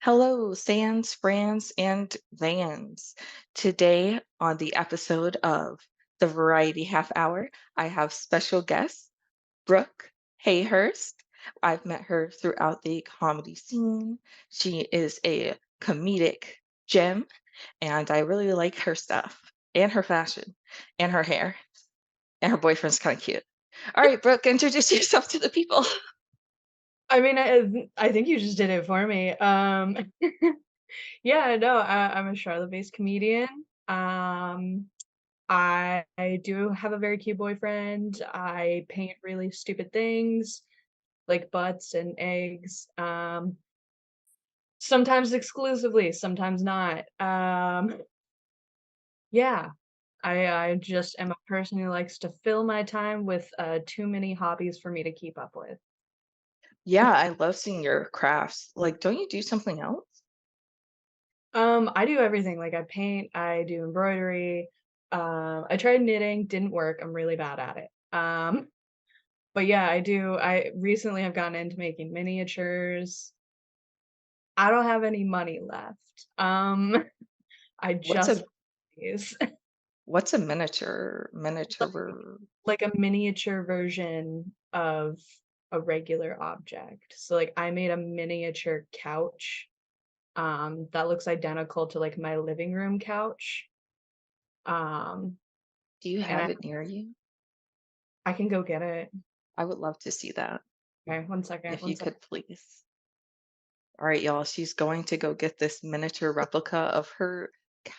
Hello, Sans, Frans, and Vans. Today, on the episode of the Variety Half Hour, I have special guest Brooke Hayhurst. I've met her throughout the comedy scene. She is a comedic gem, and I really like her stuff and her fashion and her hair. And her boyfriend's kind of cute. All right, Brooke, introduce yourself to the people. I mean, I think you just did it for me. Yeah, no, I'm a Charlotte-based comedian. I do have a very cute boyfriend. I paint really stupid things like butts and eggs. Sometimes exclusively, sometimes not. Yeah, I just am a person who likes to fill my time with too many hobbies for me to keep up with. Yeah, I love seeing your crafts. Like, don't you do something else? I do everything, like, I paint, I do embroidery, I tried knitting, didn't work, I'm really bad at it. But yeah, I recently have gotten into making miniatures. I don't have any money left. I What's just a these What's a miniature? like a miniature version of a regular object. So, like, I made a miniature couch, that looks identical to, like, my living room couch, um, Do you and have it near you? I can go get it. I would love to see that Okay, if one you second. could please. All right, y'all. She's going to go get this miniature replica of her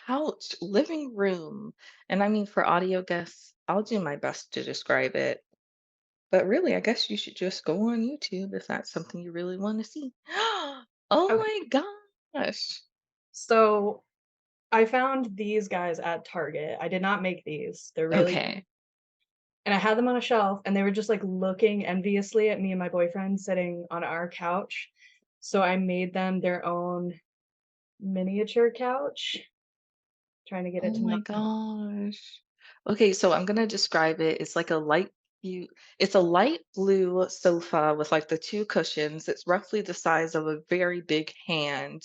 couch living room. And I mean, for audio guests, I'll do my best to describe it. But really, I guess you should just go on YouTube if that's something you really want to see. Oh Okay, my gosh. so I found these guys at Target. I did not make these. They're really Okay. and I had them on a shelf, and they were just, like, looking enviously at me and my boyfriend sitting on our couch. So I made them their own miniature couch, trying to get Oh it to my not. gosh. Okay, so I'm gonna describe it. It's like a light blue, it's a light blue sofa with like the two cushions. It's roughly the size of a very big hand.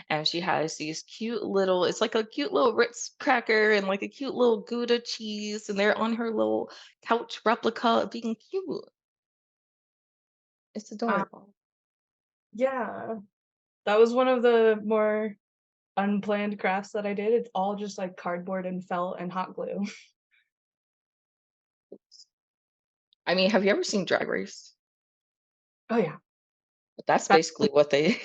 And she has these cute little, it's like a cute little Ritz cracker and like a cute little Gouda cheese, and they're on her little couch replica being cute. It's Uh, adorable. yeah, that was one of the more unplanned crafts that I did. It's all just, like, cardboard and felt and hot glue. I mean, have you ever seen Drag Race? Oh, yeah. That's That basically what they,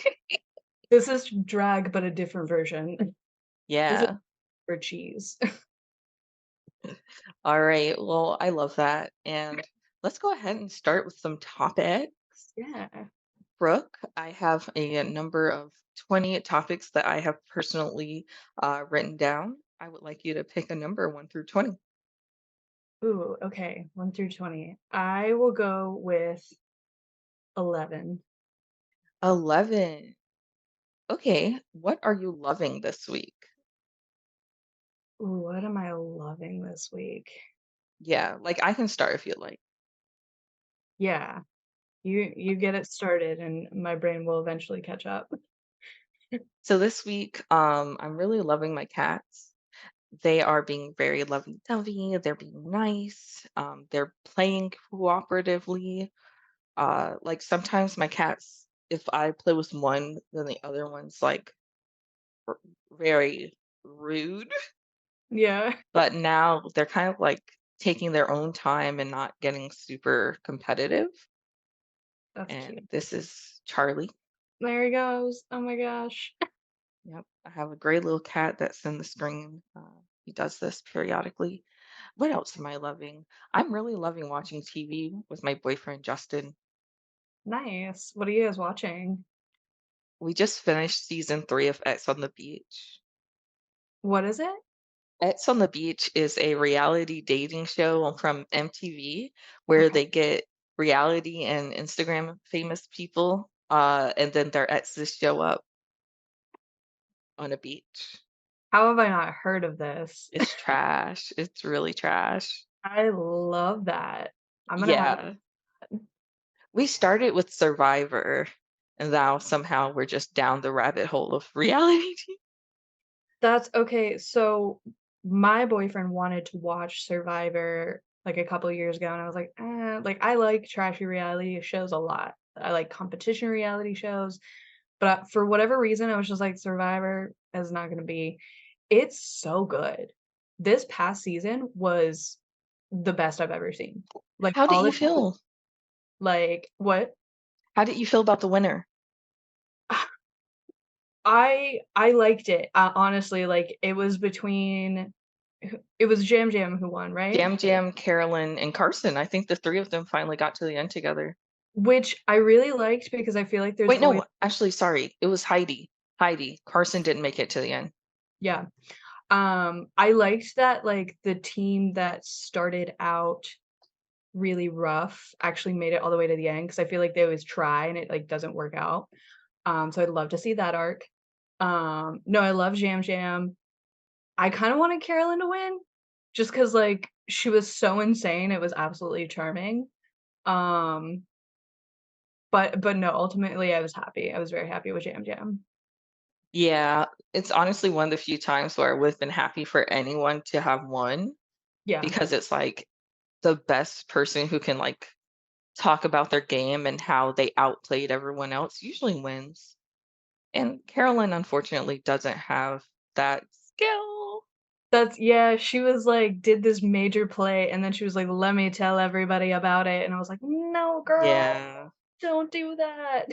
this is drag, but a different version. This is yeah. for cheese. All right. Well, I love that. And let's go ahead and start with some topics. Yeah. Brooke, I have a number of 20 topics that I have personally written down. I would like you to pick a number 1 through 20. Ooh, okay, 1 through 20. I will go with 11. 11. Okay. What are you loving this week? Ooh, what am I loving this week? Yeah, like I can start if you like. Yeah, you get it started and my brain will eventually catch up. So this week, I'm really loving my cats. They are being very lovey-dovey. They're being nice. They're playing cooperatively. Like sometimes my cats, if I play with one, then the other one's like r- very rude. Yeah, But now they're kind of like taking their own time and not getting super competitive. that's cute. And this is Charlie. There he goes. Oh my gosh. Yep. I have a gray little cat that's in the screen. He does this periodically. What else am I loving? I'm really loving watching TV with my boyfriend, Justin. Nice. What are you guys watching? We just finished season 3 of X on the Beach. What is it? X on the Beach is a reality dating show from MTV where Okay. they get reality and Instagram famous people, and then their exes show up on a beach. How have I not heard of this? It's trash. It's really trash. I love that. I'm gonna have Yeah. to. We started with Survivor, and now somehow we're just down the rabbit hole of reality TV. That's okay, so my boyfriend wanted to watch Survivor, like, a couple years ago, and I was like, like, I like trashy reality shows a lot. I like competition reality shows, but for whatever reason, I was just like, "Survivor is not gonna be." It's so good. This past season was the best I've ever seen. Like, How did all you the feel? like what? How did you feel about the winner? I liked it, honestly, like, it was between it was Jam Jam who won, right? Jam Jam, Carolyn, and Carson. I think the 3 of them finally got to the end together. Which I really liked because I feel like there's Wait, always no, actually, sorry, it was Heidi. Heidi. Carson didn't make it to the end. yeah. I liked that, like, the team that started out really rough actually made it all the way to the end because I feel like they always try and it, like, doesn't work out. So I'd love to see that arc. No, I love Jam Jam. I kinda wanted Carolyn to win just because like, she was so insane, it was absolutely charming. Um, but no, ultimately, I was happy. I was very happy with Jam Jam. Yeah, it's honestly one of the few times where I would've been happy for anyone to have won Yeah. because it's, like, the best person who can, like, talk about their game and how they outplayed everyone else usually wins. And Carolyn, unfortunately, doesn't have that skill. That's yeah, she was like, did this major play, and then she was like, "Let me tell everybody about it," and I was like, "No, girl, Yeah, don't do that."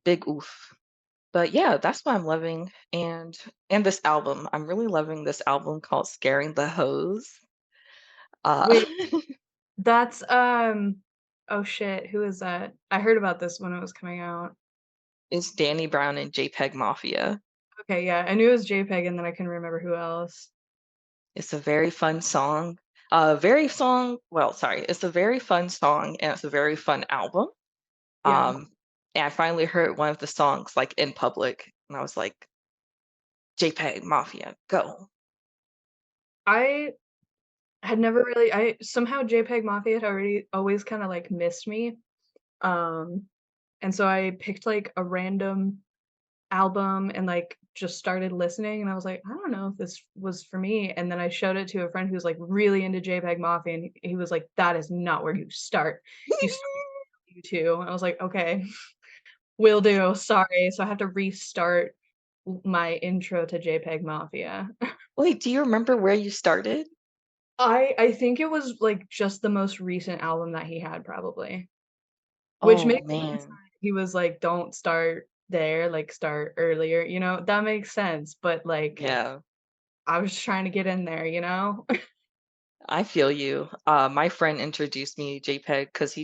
big oof. But yeah, that's what I'm loving, and this album. I'm really loving this album called "Scaring the Hoes." Uh, Wait, that's, oh shit, who is that? I heard about this when it was coming out. it's Danny Brown and JPEG Mafia. Okay, yeah, I knew it was JPEG, and then I couldn't remember who else. It's a very fun song. Sorry, it's a very fun song and it's a very fun album. Yeah. Um, and I finally heard one of the songs like in public, and I was like, JPEG Mafia, go. I had never really I somehow JPEG Mafia had already always kinda, like, missed me, um, and so I picked, like, a random album and, like, just started listening, and I was like, "I don't know if this was for me," and then I showed it to a friend who's, like, really into JPEG Mafia, and he was like, "That is not where you start. You start with U2." I was like, "Okay, will do, sorry." So I have to restart my intro to JPEG Mafia. Wait, do you remember where you started? I think it was, like, just the most recent album that he had probably, which Oh makes sense. man. He was like, "Don't start there, like, start earlier," that makes sense, but, like, Yeah, I was trying to get in there, you know? I feel you. My friend introduced me to JPEG because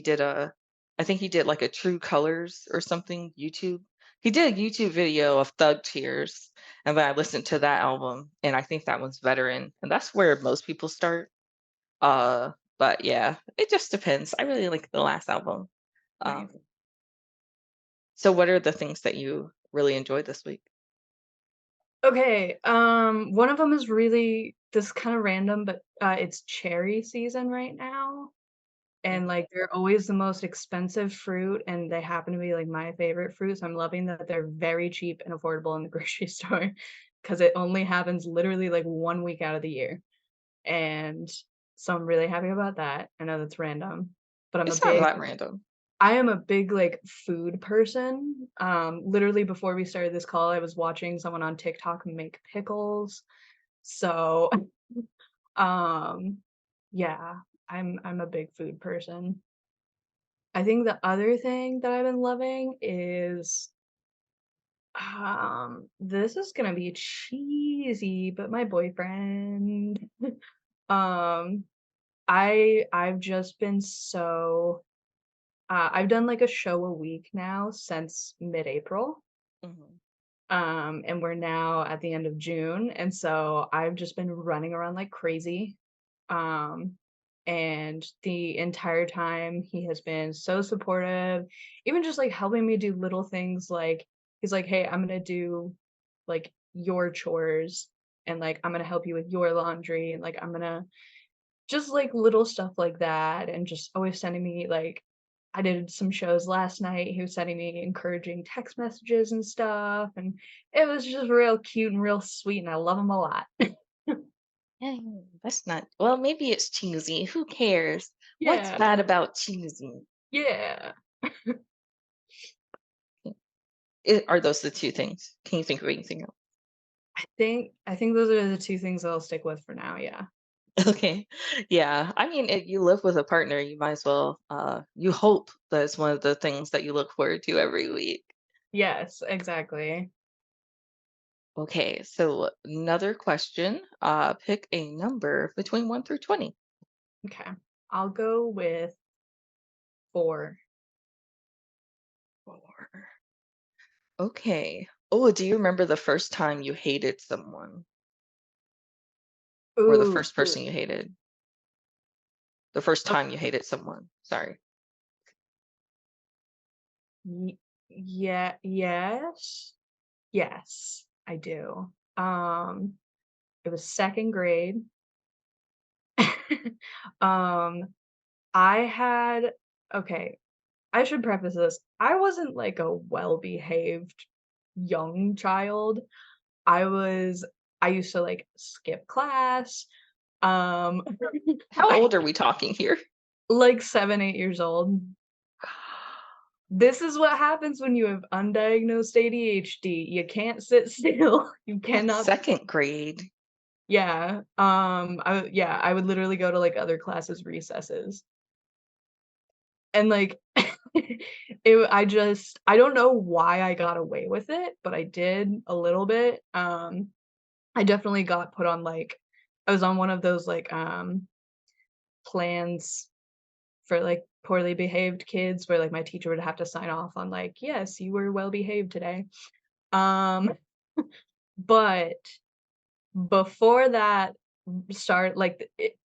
I think he did like a True Colors or something YouTube. He did a YouTube video of Thug Tears, and then I listened to that album, and I think that one's Veteran, and that's where most people start. But yeah, it just depends. I really like the last album. Nice. Um, so what are the things that you really enjoyed this week? Okay, one of them is really this kinda random, but, it's cherry season right now, and, Mhm. like, they're always the most expensive fruit, and they happen to be, like, my favorite fruit, so I'm loving that they're very cheap and affordable in the grocery store because it only happens literally, like, 1 week out of the year, and so I'm really happy about that. I know that's random, but It's not that random. I am a big, like, food person. Literally before we started this call, I was watching someone on TikTok make pickles. So, um, yeah, I'm a big food person. I think the other thing that I've been loving is, this is gonna be cheesy, but my boyfriend. Um, I've just been so I've done, like, a show a week now since mid-April, Mhm. and we're now at the end of June, and so I've just been running around like crazy, um, and the entire time he has been so supportive, even just, like, helping me do little things like he's like, "Hey, I'm gonna do, like, your chores, and, like, I'm gonna help you with your laundry, and, like, I'm gonna" just, like, little stuff like that, and just always sending me, like I did some shows last night. He was sending me encouraging text messages and stuff, and it was just real cute and real sweet, and I love him a lot. Yeah, that's not well, maybe it's cheesy. Who cares? What's Yeah, bad about cheesy? yeah. Are those the 2 things? Can you think of anything else? I think those are the 2 things I'll stick with for now, yeah. Okay. Yeah. I mean, if you live with a partner, you might as well, you hope that's one of the things that you look forward to every week. Yes, exactly. Okay. So another question, pick a number between 1 through 20. Okay. I'll go with 4. 4. Okay. Oh, do you remember the first time you hated someone or the Ooh, first person you hated? The first time you hated someone. Sorry. y yeah, yes. Yes, I do. It was 2nd grade. Um, I had okay, I should preface this. I wasn't like a well-behaved young child. I was I used to like skip class. Um, How I old are we talking here? like 7, 8 years old. This is what happens when you have undiagnosed ADHD. You can't sit still. You That's cannot. 2nd grade. Yeah. I would literally go to like other classes' recesses. And like I don't know why I got away with it, but I did a little bit. I definitely got put on like I was on one of those like plans for like poorly behaved kids where like my teacher would have to sign off on like, yes, you were well behaved today. Um but before that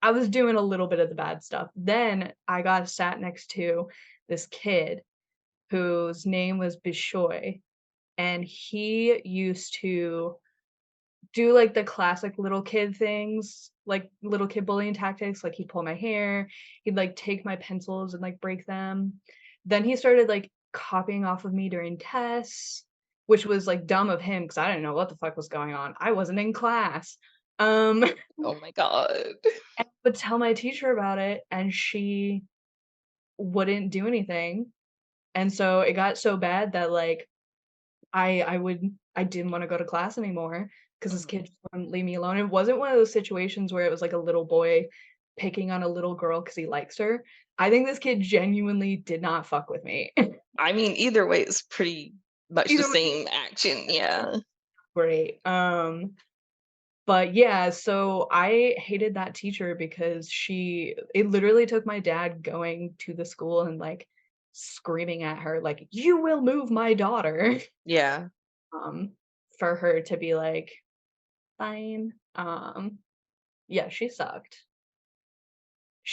I was doing a little bit of the bad stuff. Then I got sat next to this kid whose name was Bishoy, and he used to do, like, the classic little kid things, like, little kid bullying tactics, like, he'd pull my hair, he'd, like, take my pencils and, like, break them. Then he started, like, copying off of me during tests, which was, like, dumb of him because I didn't know what the fuck was going on. I wasn't in class. Um, Oh my god. I would tell my teacher about it, and she wouldn't do anything, and so it got so bad that, like, I didn't wanna go to class anymore because this Mhm. kid just wouldn't leave me alone. It wasn't one of those situations where it was like a little boy picking on a little girl because he likes her. I think this kid genuinely did not fuck with me. I mean, either way, it's pretty much the Either way, same action, yeah. great. But yeah, so I hated that teacher because it literally took my dad going to the school and, like, screaming at her, like, "You will move my daughter," Yeah, um, for her to be like, "Fine." Yeah, she sucked.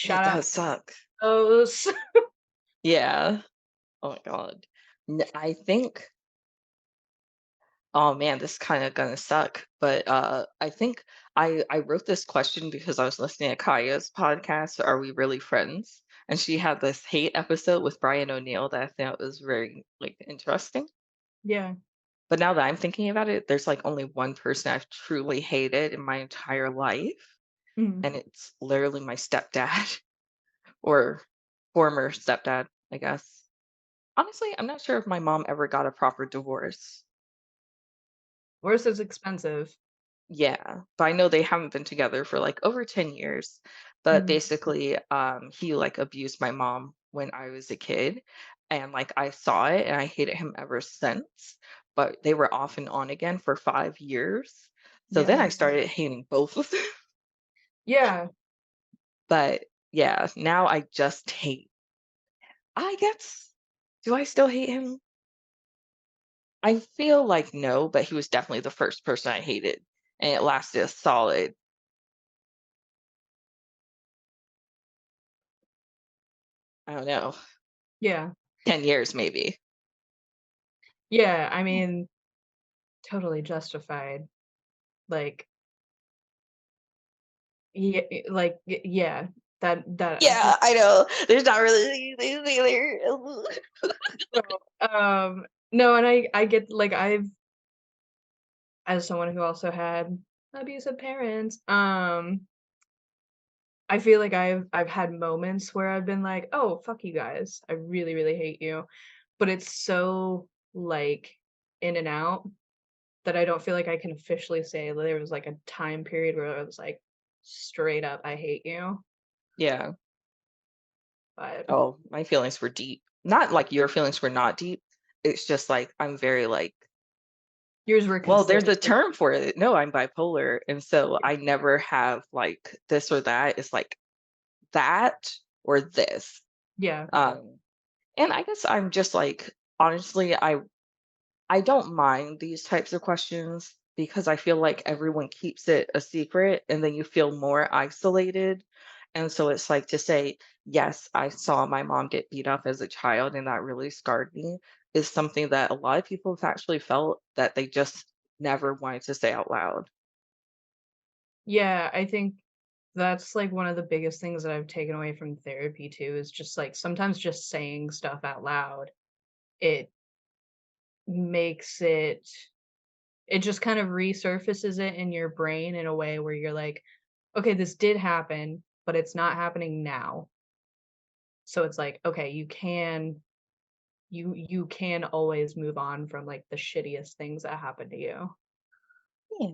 it Shout out does suck. those. Yeah. Oh my god. I think oh man, this kinda gonna suck, but, I think I wrote this question because I was listening to Kaya's podcast, Are We Really Friends? And she had this hate episode with Brian O'Neill that I thought was very, like, interesting. Yeah. But now that I'm thinking about it, there's, like, only one person I've truly hated in my entire life, Mhm. and it's literally my stepdad or former stepdad, I guess. Honestly, I'm not sure if my mom ever got a proper divorce. Worse is expensive. Yeah, but I know they haven't been together for, like, over 10 years, but Mhm. basically, he, like, abused my mom when I was a kid, and, like, I saw it, and I hated him ever since, but they were off and on again for 5 years, so then Yeah. I started hating both of them, Yeah. but, yeah, now I just hate I guess do I still hate him? I feel like no, but he was definitely the first person I hated, and it lasted a solid, I don't know, Yeah. 10 years maybe. Yeah, I mean, totally justified. Like, yeah, yeah. that I Yeah, just I know. There's not really anything there. no, no, and I get like, as someone who also had abusive parents, I feel like I've had moments where I've been like, "Oh, fuck you guys. I really, really hate you." But it's so, like, in and out that I don't feel like I can officially say that there was, like, a time period where I was like, straight up, "I hate you." Yeah. But Oh, my feelings were deep. Not like your feelings were not deep. It's just like I'm very like, yours were well, there's considered, a like, term for it. No, I'm bipolar. And so I never have like this or that. It's like that or this. yeah. Um, and I guess I'm just like, honestly, I don't mind these types of questions because I feel like everyone keeps it a secret and then you feel more isolated. And so it's like to say, yes, I saw my mom get beat up as a child and that really scarred me is something that a lot of people have actually felt that they just never wanted to say out loud. Yeah, I think that's, like, one of the biggest things that I've taken away from therapy too, is just, like, sometimes just saying stuff out loud, it makes it just kind of resurfaces it in your brain in a way where you're like, "Okay, this did happen, but it's not happening now." So it's like, okay, you can always move on from, like, the shittiest things that happen to you. Yeah.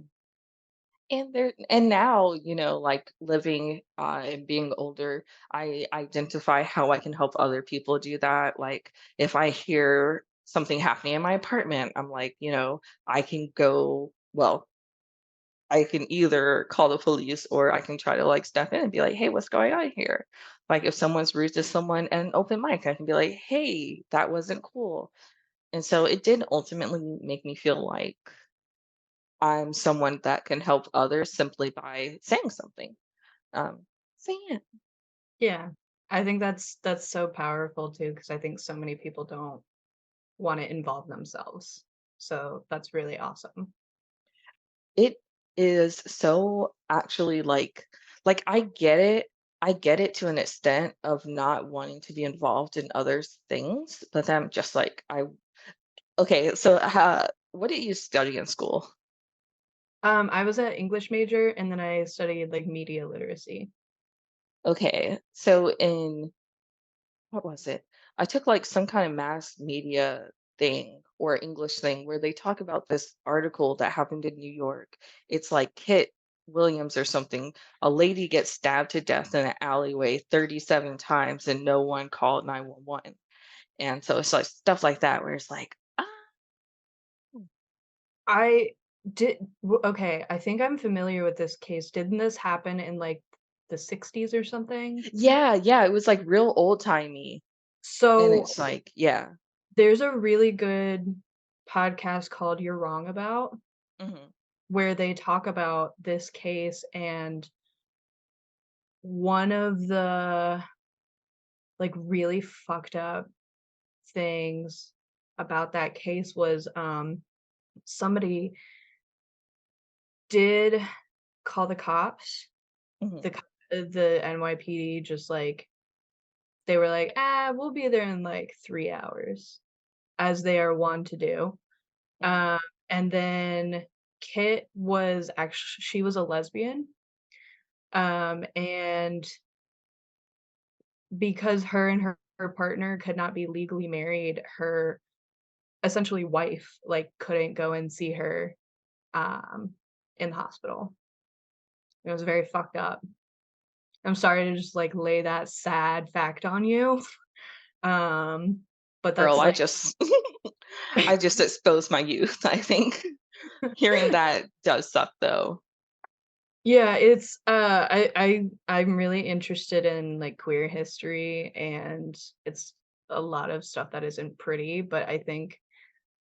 And now, like living and being older, I identify how I can help other people do that. Like if I hear something happening in my apartment, I'm like, I can go, well, I can either call the police or I can try to like step in and be like, hey, what's going on here? Like if someone's rude to someone at an open mic, I can be like, hey, that wasn't cool. And so it did ultimately make me feel like I'm someone that can help others simply by saying something. So yeah. Yeah. I think that's so powerful too, because I think so many people don't wanna involve themselves. So that's really awesome. It is so actually like I get it. I get it to an extent of not wanting to be involved in others' things, but I'm just like I okay, so what did you study in school? I was an English major, and then I studied, like, media literacy. Okay. So in what was it? I took like some kind of mass media thing or English thing where they talk about this article that happened in New York. It's like Kit Williams or something. A lady gets stabbed to death in an alleyway 37 times and no one called 911. And so it's like stuff like that where it's like, ah, I okay, I think I'm familiar with this case. Didn't this happen in, like, the '60s or something? yeah, yeah, it was like real old timey. And So, it's like, yeah. there's a really good podcast called You're Wrong About, Hmm. where they talk about this case, and one of the, like, really fucked up things about that case was, somebody did call the cops. Hmm. The NYPD just, like, they were like, "Ah, we'll be there in, like, 3 hours," as they are wont to do. Hmm. Um, and then Kit was actually she was a lesbian, and because her and her partner could not be legally married, her essentially wife, like, couldn't go and see her, um, in the hospital. It was very fucked up. I'm sorry to just, like, lay that sad fact on you. Um, but Girl, that's, I like just I just exposed my youth, I think. Hearing that does suck though. yeah, it's, I'm really interested in, like, queer history, and it's a lot of stuff that isn't pretty, but I think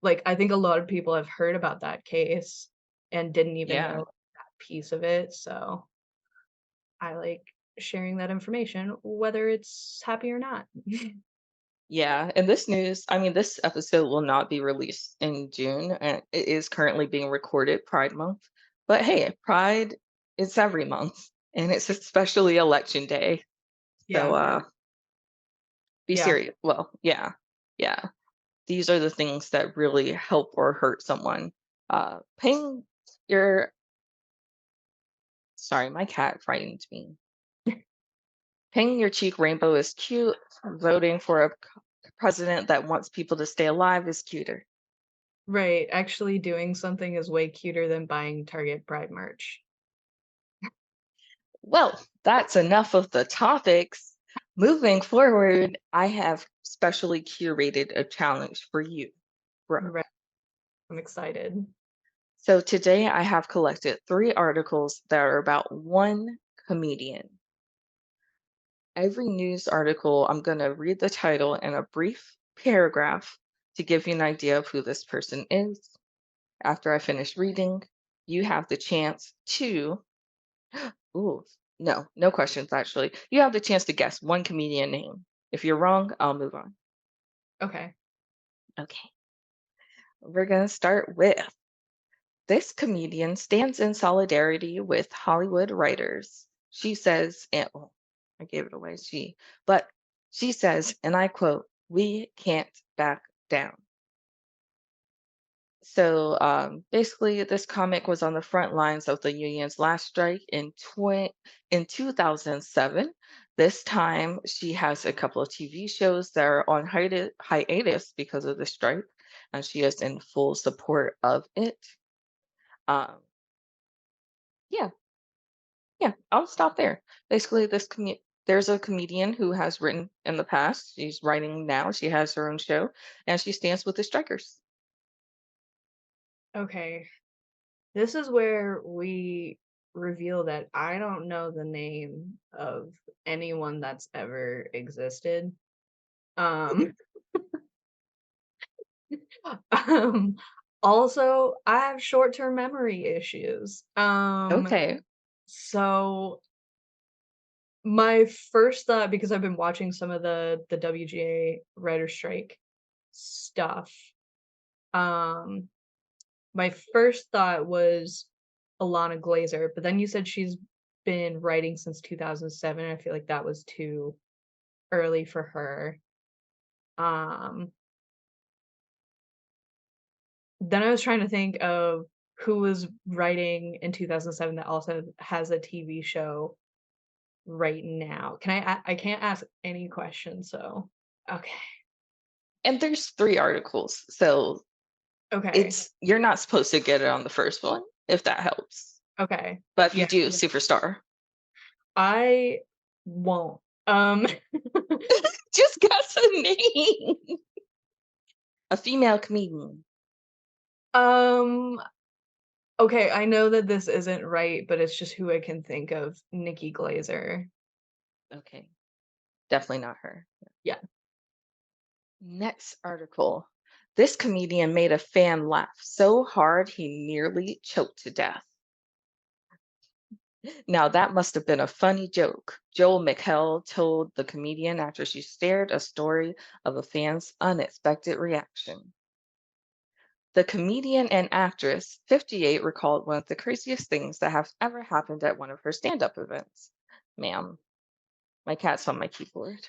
a lot of people have heard about that case and didn't even Yeah. know that piece of it, so I like sharing that information, whether it's happy or not. Yeah, and this news, I mean, this episode will not be released in June, and it is currently being recorded Pride Month. But hey, Pride is every month, and it's especially Election Day. So, Yeah, be yeah, serious. Well, yeah, yeah. These are the things that really help or hurt someone. Paying your sorry, my cat frightened me. Painting your cheek rainbow is cute. Voting for a president that wants people to stay alive is cuter. right, actually doing something is way cuter than buying Target Pride merch. Well, that's enough of the topics. Moving forward, I have specially curated a challenge for you, Brooke. Right, I'm excited. So today I have collected 3 articles that are about one comedian. Every news article, I'm going to read the title and a brief paragraph to give you an idea of who this person is. After I finish reading, you have the chance to, ooh, no, no questions actually. You have the chance to guess one comedian name. If you're wrong, I'll move on. Okay, Okay, we're going to start with this comedian stands in solidarity with Hollywood writers. She says, and oh, I gave it away, but she says, and I quote, "We can't back down." So basically, this comic was on the front lines of the union's last strike in 2007. This time, she has a couple of TV shows that are on hiatus because of the strike, and she is in full support of it. Um, yeah, yeah, I'll stop there. Basically, there's a comedian who has written in the past. She's writing now. She has her own show, and she stands with the strikers. okay. This is where we reveal that I don't know the name of anyone that's ever existed. Um, um, also, I have short-term memory issues. Okay. So my first thought, because I've been watching some of the WGA writer strike stuff, um, my first thought was Alana Glazer, but then you said she's been writing since 2007. I feel like that was too early for her. Um, then I was trying to think of who was writing in 2007 that also has a TV show right now. I can't ask any questions, so okay. And there's 3 articles, so Okay. it's you're not supposed to get it on the first one, if that helps. Okay. But if you Yeah, do, yeah. superstar. I won't. Um, Just guess a name. A female comedian. um, okay, I know that this isn't right, but it's just who I can think of, Nikki Glazer. Okay, definitely not her. Yeah. Next article. This comedian made a fan laugh so hard he nearly choked to death. Now that must have been a funny joke. Joel McHale told the comedian after she shared a story of a fan's unexpected reaction. The comedian and actress, 58, recalled one of the craziest things that have ever happened at one of her stand up events. Ma'am, my cat's on my keyboard.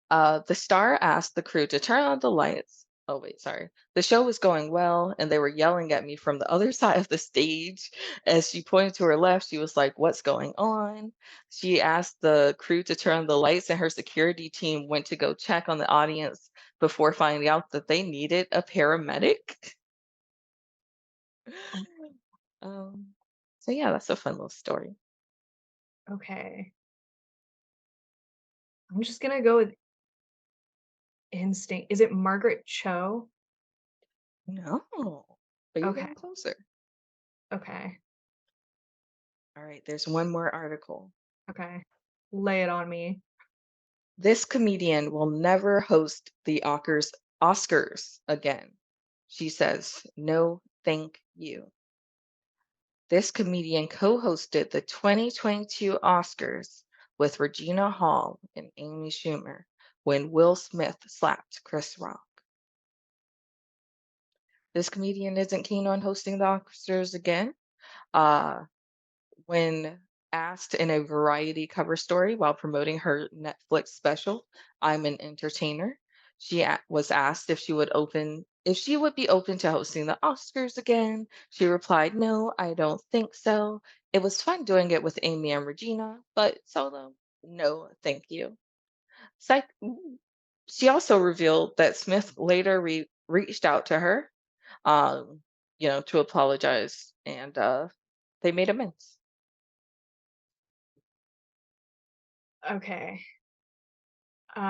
The star asked the crew to turn on the lights. Oh, wait, sorry. The show was going well, and they were yelling at me from the other side of the stage. As she pointed to her left, she was like, "What's going on?" She asked the crew to turn on the lights, and her security team went to go check on the audience before finding out that they needed a paramedic. Um, so, yeah, that's a fun little story. Okay. I'm just gonna go with instinct. Is it Margaret Cho? No, but you're Okay, getting closer. okay, All right, there's one more article. okay. Lay it on me. This comedian will never host the Oscars again. She says, "No, thank you." This comedian co hosted the 2022 Oscars with Regina Hall and Amy Schumer when Will Smith slapped Chris Rock. This comedian isn't keen on hosting the Oscars again. Uh, when asked in a Variety cover story while promoting her Netflix special, I'm an Entertainer. Was asked if she would be open to hosting the Oscars again. She replied, "No, I don't think so. It was fun doing it with Amy and Regina, but solo, no, thank you." She also revealed that Smith later reached out to her, um, to apologize, and they made amends. Okay. Um,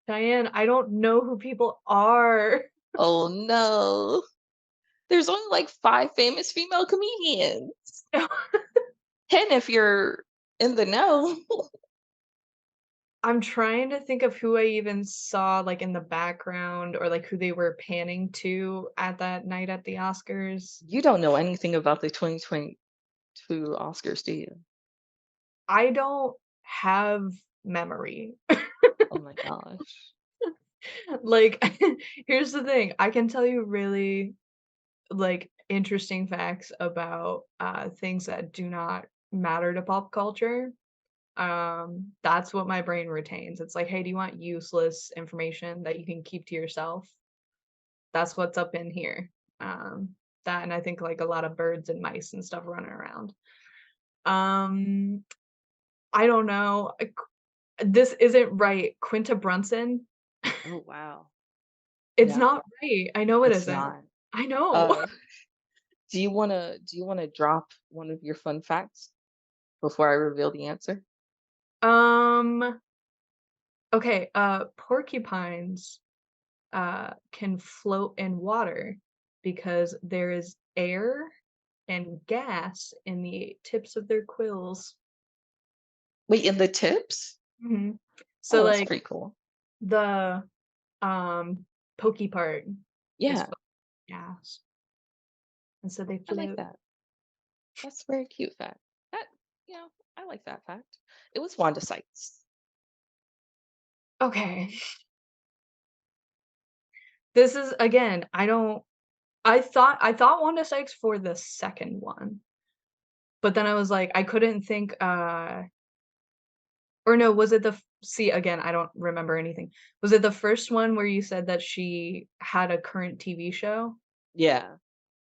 Cheyenne, I don't know who people are. Oh no. There's only like 5 famous female comedians. 10 if you're in the know. I'm trying to think of who I even saw, like, in the background or, like, who they were panning to at that night at the Oscars. You don't know anything about the 2022 Oscars, do you? I don't have memory. Oh my gosh. Like, here's the thing, I can tell you really, like, interesting facts about, things that do not matter to pop culture. That's what my brain retains. It's like, "Hey, do you want useless information that you can keep to yourself?" That's what's up in here. Um, that and I think, like, a lot of birds and mice and stuff running around. Um, I don't know, this isn't right. Quinta Brunson? Oh wow. It's No, not right. I know it it's isn't. not. I know. Uh, do you wanna drop one of your fun facts before I reveal the answer? Um, okay, porcupines, can float in water because there is air and gas in the tips of their quills. Wait, in the tips? Mhm. So, Oh, that's like, pretty cool. the, pokey part is Yeah, filled with gas, and so they I like float. that. That's a very cute fact. That you know, I like that fact. It was Wanda Sykes. Okay. This is again, I thought Wanda Sykes for the second one, but then I was like, I couldn't think, or no, was it the f see, again, I don't remember anything. Was it the first one where you said that she had a current TV show? Yeah,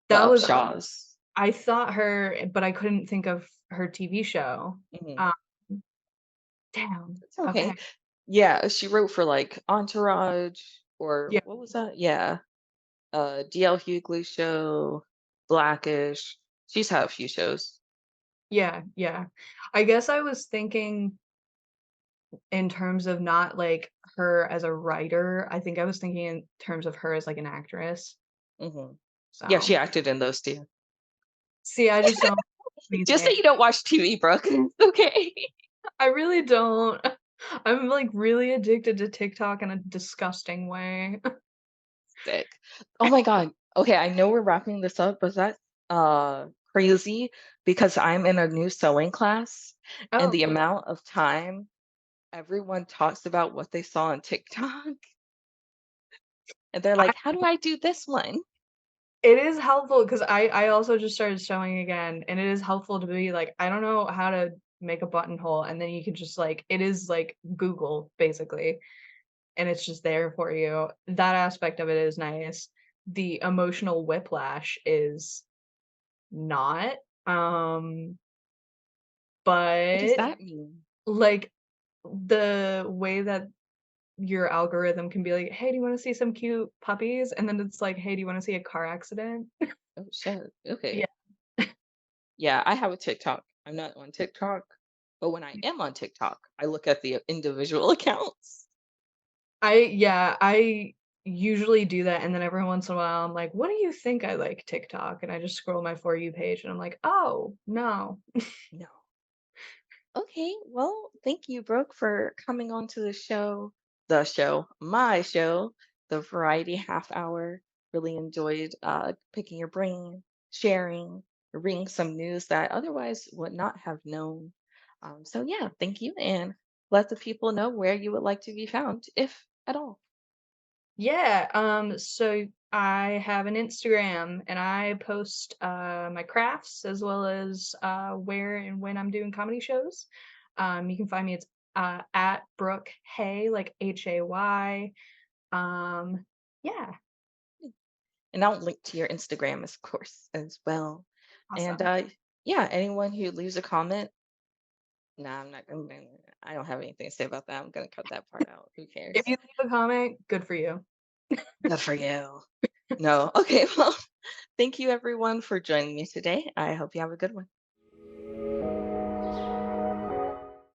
the That was Upshaws. I thought her, but I couldn't think of her TV show. Mhm. Um, damn, It's okay. okay. Yeah, she wrote for, like, Entourage or Yeah, what was that? Yeah, DL Hughley Show, Blackish. She's had a few shows. yeah, yeah. I guess I was thinking in terms of not, like, her as a writer, I think I was thinking in terms of her as, like, an actress. Mhm. Yeah, she So, acted in those too. see, I just don't these Just say names. you don't watch TV, Brooke. It's okay. I really don't. I'm, like, really addicted to TikTok in a disgusting way. Sick. Oh my god. Okay, I know we're wrapping this up, but that's crazy because I'm in a new sewing class and Oh, the amount of time everyone talks about what they saw on TikTok and they're I like, "How do I do this one?" it is helpful because I also just started sewing again, and it is helpful to be like, "I don't know how to make a buttonhole," and then you can just, like it is like Google, basically, and it's just there for you. That aspect of it is nice. The emotional whiplash is not, um, What does but, that mean? like, the way that your algorithm can be like, "Hey, do you wanna see some cute puppies?" And then it's like, "Hey, do you wanna see a car accident?" Oh shit. Yeah. Okay. Yeah, I have a TikTok. I'm not on TikTok, but when I am on TikTok, I look at the individual accounts. I usually do that, and then every once in a while, I'm like, "What do you think I like TikTok?" And I just scroll my For You page, and I'm like, "Oh, no." No. Okay, well, thank you, Brooke, for coming on to my show, the Variety Half Hour. Really enjoyed picking your brain, sharing, reading some news that I otherwise would not have known. So, yeah, thank you, and let the people know where you would like to be found, if at all. Yeah, so I have an Instagram and I post my crafts as well as where and when I'm doing comedy shows. You can find me, it's at Brooke Hay, like Hay. Um, yeah, And I'll link to your Instagram, of course, as well. And awesome. yeah, anyone who leaves a comment, nah, I'm not gonna. I don't have anything to say about that. I'm gonna cut that part out. Who If cares? you leave a comment, good for you. Good for you. No. Okay. Well, thank you everyone for joining me today. I hope you have a good one.